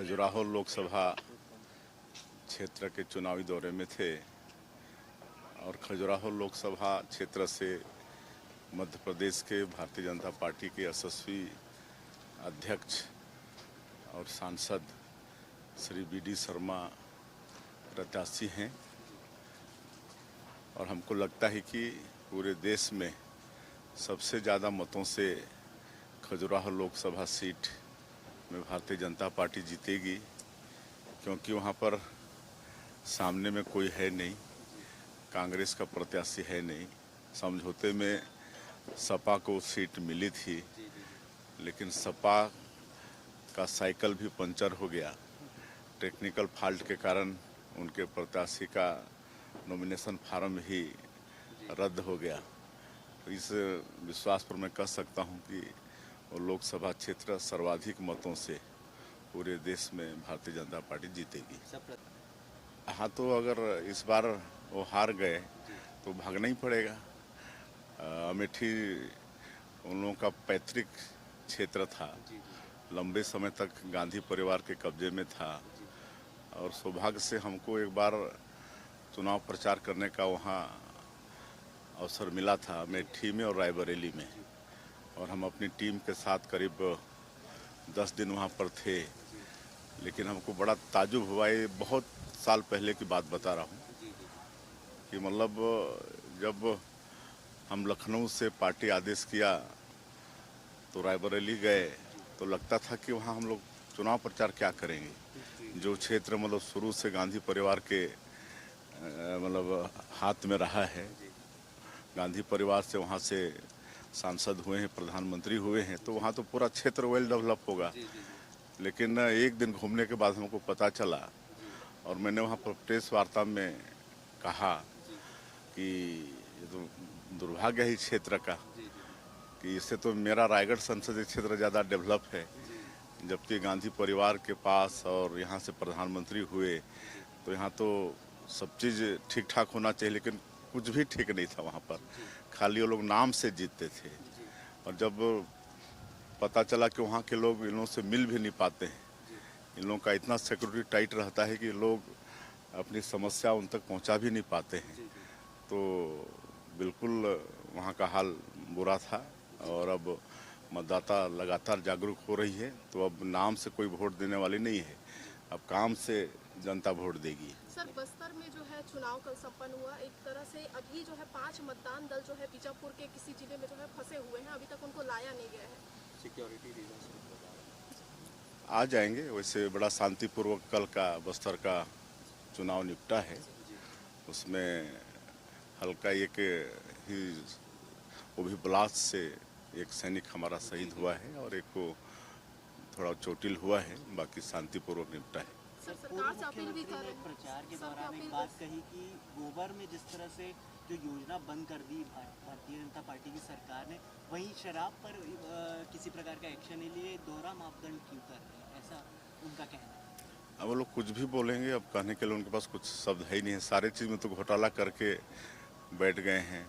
खजुराहो लोकसभा क्षेत्र के चुनावी दौरे में थे और खजुराहो लोकसभा क्षेत्र से मध्य प्रदेश के भारतीय जनता पार्टी के यशस्वी अध्यक्ष और सांसद श्री वी.डी. शर्मा प्रत्याशी हैं और हमको लगता है कि पूरे देश में सबसे ज़्यादा मतों से खजुराहो लोकसभा सीट में भारतीय जनता पार्टी जीतेगी, क्योंकि वहाँ पर सामने में कोई है नहीं, कांग्रेस का प्रत्याशी है नहीं। समझौते में सपा को सीट मिली थी, लेकिन सपा का साइकिल भी पंचर हो गया। टेक्निकल फॉल्ट के कारण उनके प्रत्याशी का नॉमिनेशन फार्म ही रद्द हो गया। तो इस विश्वास पर मैं कह सकता हूं कि वो लोकसभा क्षेत्र सर्वाधिक मतों से पूरे देश में भारतीय जनता पार्टी जीतेगी। हाँ, तो अगर इस बार वो हार गए तो भागना ही पड़ेगा। अमेठी उन लोगों का पैतृक क्षेत्र था, लंबे समय तक गांधी परिवार के कब्जे में था और सौभाग्य से हमको एक बार चुनाव प्रचार करने का वहाँ अवसर मिला था, अमेठी में और रायबरेली में, और हम अपनी टीम के साथ करीब 10 दिन वहाँ पर थे। लेकिन हमको बड़ा ताजुब हुआ, ये बहुत साल पहले की बात बता रहा हूँ कि मतलब जब हम लखनऊ से पार्टी आदेश किया तो रायबरेली गए तो लगता था कि वहाँ हम लोग चुनाव प्रचार क्या करेंगे। जो क्षेत्र मतलब शुरू से गांधी परिवार के मतलब हाथ में रहा है, गांधी परिवार से वहाँ से सांसद हुए हैं, प्रधानमंत्री हुए हैं, तो वहाँ तो पूरा क्षेत्र वेल डेवलप होगा। लेकिन एक दिन घूमने के बाद हमको पता चला और मैंने वहाँ पर प्रेस वार्ता में कहा कि ये तो दुर्भाग्य है इस क्षेत्र का कि इससे तो मेरा रायगढ़ संसदीय क्षेत्र ज़्यादा डेवलप है, जबकि गांधी परिवार के पास और यहाँ से प्रधानमंत्री हुए तो यहाँ तो सब चीज़ ठीक ठाक होना चाहिए, लेकिन कुछ भी ठीक नहीं था वहाँ पर। खाली वो लोग नाम से जीतते थे और जब पता चला कि वहाँ के लोग इन लोगों से मिल भी नहीं पाते हैं, इन लोगों का इतना सिक्योरिटी टाइट रहता है कि लोग अपनी समस्या उन तक पहुँचा भी नहीं पाते हैं, तो बिल्कुल वहाँ का हाल बुरा था। और अब मतदाता लगातार जागरूक हो रही है, तो अब नाम से कोई वोट देने वाली नहीं है, अब काम से जनता वोट देगी। सर, बस्तर में जो है चुनाव कल संपन्न हुआ, एक तरह से अभी जो है 5 मतदान दल जो है बीजापुर के किसी जिले में जो है फंसे हुए हैं, अभी तक उनको लाया नहीं गया है। सिक्योरिटी रीजन आ जाएंगे। वैसे बड़ा शांतिपूर्वक कल का बस्तर का चुनाव निपटा है, उसमें हल्का एक ही वो भी ब्लास्ट से एक सैनिक हमारा शहीद हुआ है और एक को थोड़ा चोटिल हुआ है, बाकी शांतिपूर्वक निपटा है। सरकार से अपील भी कर रहे हैं। प्रचार के दौरान एक बात कही कि गोबर में जिस तरह से जो योजना बंद कर दी भारतीय जनता पार्टी की सरकार ने, वहीं शराब पर किसी प्रकार का एक्शन नहीं लिए, दोहरा मापदंड क्यों कर रहे हैं, ऐसा उनका कहना है। अब वो लोग कुछ भी बोलेंगे, अब कहने के लिए उनके पास कुछ शब्द है ही नहीं है। सारे चीज़ में तो घोटाला करके बैठ गए हैं,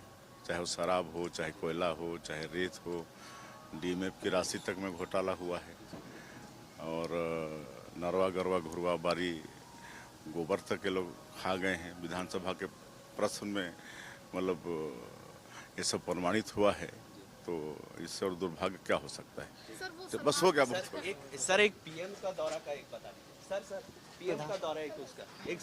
चाहे वो शराब हो, चाहे कोयला हो, चाहे रेत हो, डीएमएफ की राशि तक में घोटाला हुआ है और नरवा गरवा घुरवा बारी गोबर तक के लोग खा गए हैं। विधानसभा के प्रश्न में मतलब ये सब प्रमाणित हुआ है, तो इससे और दुर्भाग्य क्या हो सकता है। तो बस हो गया। सर एक पीएम का दौरा का एक बता दीजिए। सर पीएम का दौरा एक उसका एक